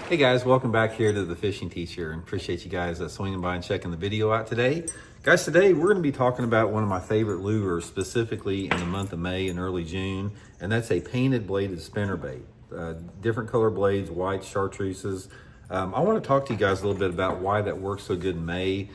Hey guys, welcome back here to the Fishing Teacher, and appreciate you guys swinging by and checking the video out today. Guys, today we're going to be talking about one of my favorite lures, specifically in the month of May and early June, and that's a painted bladed spinnerbait. Different color blades, white chartreuses. I want to talk to you guys a little bit about why that works so good in May,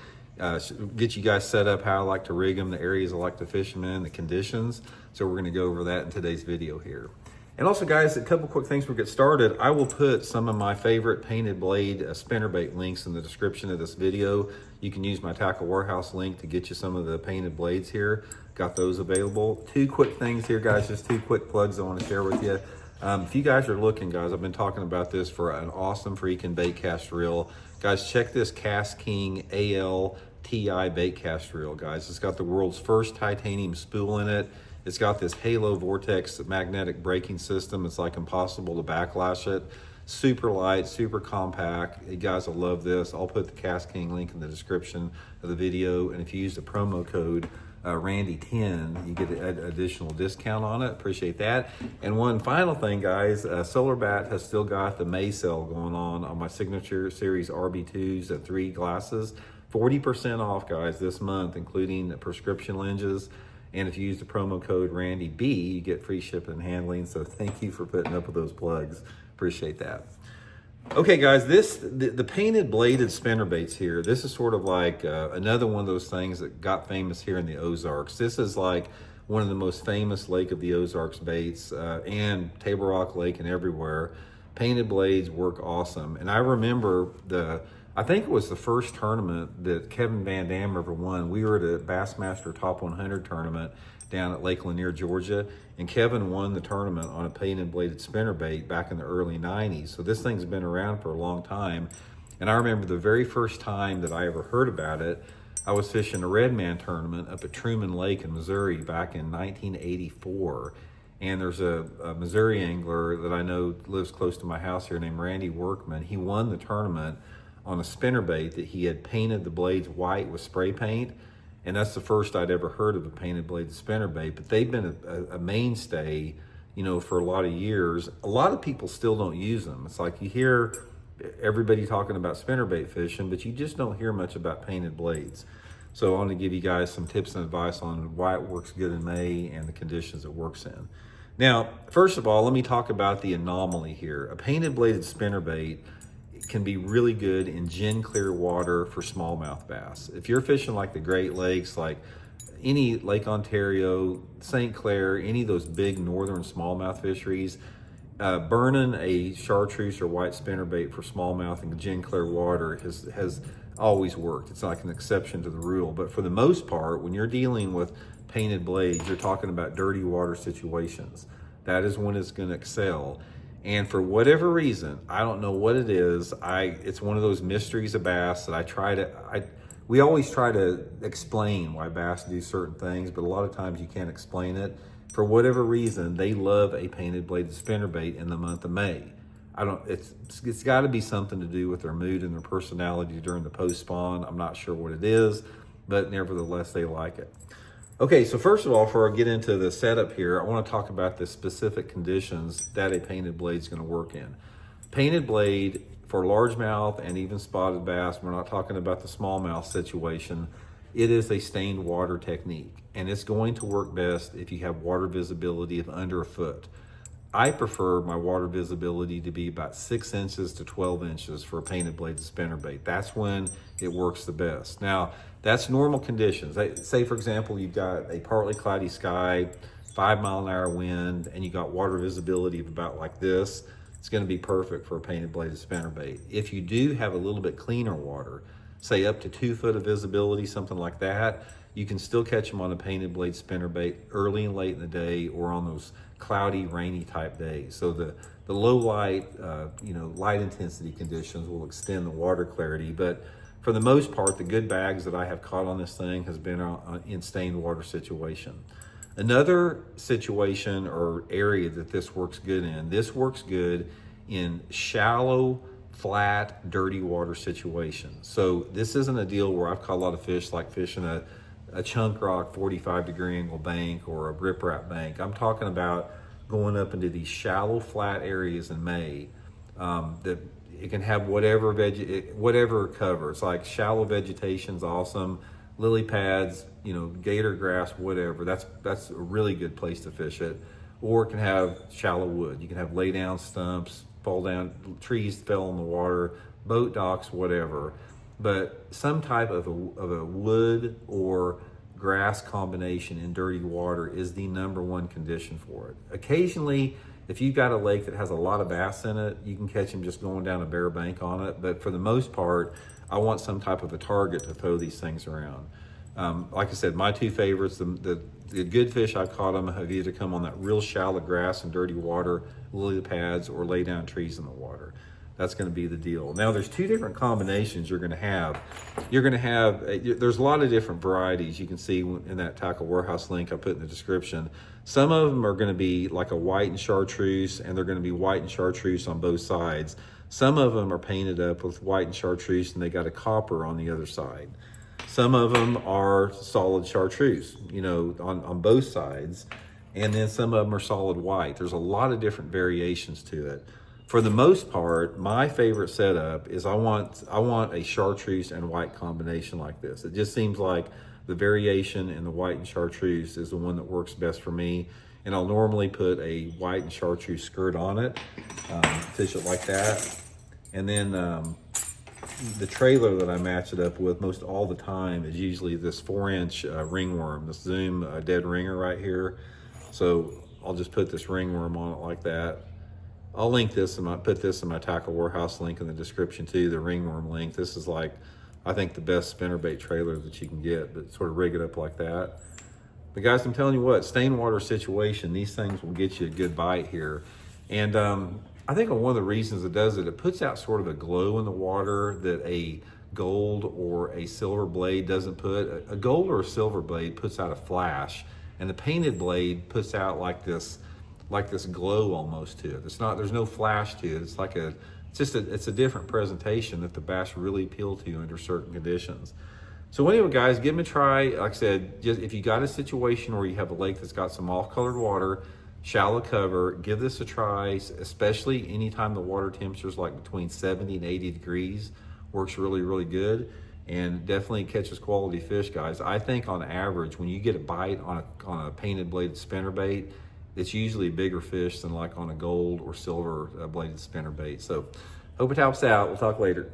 get you guys set up how I like to rig them, the areas I like to fish them in, the conditions. So we're going to go over that in today's video here. And also, guys, a couple quick things before we get started. I will put some of my favorite painted blade spinnerbait links in the description of this video. You can use my Tackle Warehouse link to get you some of the painted blades here. Got those available. Two quick things here, guys, just two quick plugs I want to share with you. If you guys are looking, guys, I've been talking about this for an awesome freaking bait cast reel. Guys, check this Cast King ALTI bait cast reel, guys. It's got the world's first titanium spool in it. It's got this Halo Vortex magnetic braking system. It's like impossible to backlash it. Super light, super compact. You guys will love this. I'll put the Cast King link in the description of the video. And if you use the promo code Randy10, you get an additional discount on it. Appreciate that. And one final thing, guys, SolarBat has still got the May sale going on my Signature Series RB2s at 3 glasses. 40% off, guys, this month, including the prescription lenses. And if you use the promo code RandyB, you get free shipping and handling. So thank you for putting up with those plugs. Appreciate that. Okay, guys, the painted bladed spinnerbaits here, this is sort of like another one of those things that got famous here in the Ozarks. This is like one of the most famous Lake of the Ozarks baits and Table Rock Lake and everywhere. Painted blades work awesome. And I remember I think it was the first tournament that Kevin Van Dam ever won. We were at a Bassmaster Top 100 tournament down at Lake Lanier, Georgia, and Kevin won the tournament on a painted bladed spinnerbait back in the early 90s. So this thing's been around for a long time. And I remember the very first time that I ever heard about it, I was fishing a Redman tournament up at Truman Lake in Missouri back in 1984. And there's a Missouri angler that I know lives close to my house here named Randy Workman. He won the tournament on a spinnerbait that he had painted the blades white with spray paint. And that's the first I'd ever heard of a painted bladed spinnerbait, but they've been a mainstay, you know, for a lot of years. A lot of people still don't use them. It's like you hear everybody talking about spinnerbait fishing, but you just don't hear much about painted blades. So I want to give you guys some tips and advice on why it works good in May and the conditions it works in. Now, first of all, let me talk about the anomaly here. A painted bladed spinnerbait can be really good in gin clear water for smallmouth bass. If you're fishing like the Great Lakes, like any Lake Ontario, St. Clair, any of those big northern smallmouth fisheries, burning a chartreuse or white spinnerbait for smallmouth in gin clear water has always worked. It's like an exception to the rule. But for the most part, when you're dealing with painted blades, you're talking about dirty water situations. That is when it's going to excel. And for whatever reason, I don't know what it is, it's one of those mysteries of bass that we always try to explain why bass do certain things, but a lot of times you can't explain it. For whatever reason, they love a painted bladed spinnerbait in the month of May. It's got to be something to do with their mood and their personality during the post spawn. I'm not sure what it is, but nevertheless, they like it. Okay, so first of all, before I get into the setup here, I want to talk about the specific conditions that a painted blade is going to work in. Painted blade for largemouth and even spotted bass, we're not talking about the smallmouth situation, it is a stained water technique, and it's going to work best if you have water visibility of under a foot. I prefer my water visibility to be about 6 inches to 12 inches for a painted bladed spinnerbait. That's when it works the best. Now, that's normal conditions. Say, for example, you've got a partly cloudy sky, 5-mile-an-hour wind, and you got water visibility of about like this. It's going to be perfect for a painted bladed spinnerbait. If you do have a little bit cleaner water, say up to 2 foot of visibility, something like that, you can still catch them on a painted blade spinnerbait early and late in the day or on those cloudy, rainy type days. So the low light, light intensity conditions will extend the water clarity. But for the most part, the good bags that I have caught on this thing has been in stained water situation. Another situation or area that this works good in, this works good in shallow, flat, dirty water situations. So this isn't a deal where I've caught a lot of fish like fishing a chunk rock 45-degree angle bank or a riprap bank. I'm talking about going up into these shallow, flat areas in May that It can have whatever cover. It's like shallow vegetation's awesome, lily pads, you know, gator grass, whatever. That's a really good place to fish it. Or it can have shallow wood. You can have lay down stumps, fall down, trees fell in the water, boat docks, whatever. But some type of a wood or grass combination in dirty water is the #1 condition for it. Occasionally, if you've got a lake that has a lot of bass in it, you can catch them just going down a bare bank on it. But for the most part, I want some type of a target to throw these things around. Like I said, my two favorites, the good fish I've caught them have either come on that real shallow grass and dirty water, lily pads, or lay down trees in the water. That's going to be the deal. Now, there's two different combinations you're going to have. There's a lot of different varieties you can see in that tackle warehouse link I put in the description. Some of them are going to be like a white and chartreuse, and they're going to be white and chartreuse on both sides. Some of them are painted up with white and chartreuse, and they got a copper on the other side. Some of them are solid chartreuse, you know, on both sides. And then some of them are solid white. There's a lot of different variations to it. For the most part, my favorite setup is I want a chartreuse and white combination like this. It just seems like the variation in the white and chartreuse is the one that works best for me. And I'll normally put a white and chartreuse skirt on it, fish it like that. And then the trailer that I match it up with most all the time is usually this 4-inch ringworm, this Zoom dead ringer right here. So I'll just put this ringworm on it like that. I'll link this and put this in my tackle warehouse link in the description too, the ringworm link. This is like, I think, the best spinnerbait trailer that you can get, but sort of rig it up like that. But guys, I'm telling you what, stain water situation, these things will get you a good bite here. And I think one of the reasons it does it, it puts out sort of a glow in the water that a gold or a silver blade doesn't put. A gold or a silver blade puts out a flash, and the painted blade puts out like this glow almost to it. There's no flash to it. It's a different presentation that the bass really appeal to under certain conditions. So anyway, guys, give them a try. Like I said, just if you got a situation where you have a lake that's got some off-colored water, shallow cover, give this a try, especially anytime the water temperature is like between 70 and 80 degrees. Works really, really good, and definitely catches quality fish, guys. I think on average, when you get a bite on a painted bladed spinnerbait, it's usually a bigger fish than like on a gold or silver bladed spinnerbait. So hope it helps out. We'll talk later.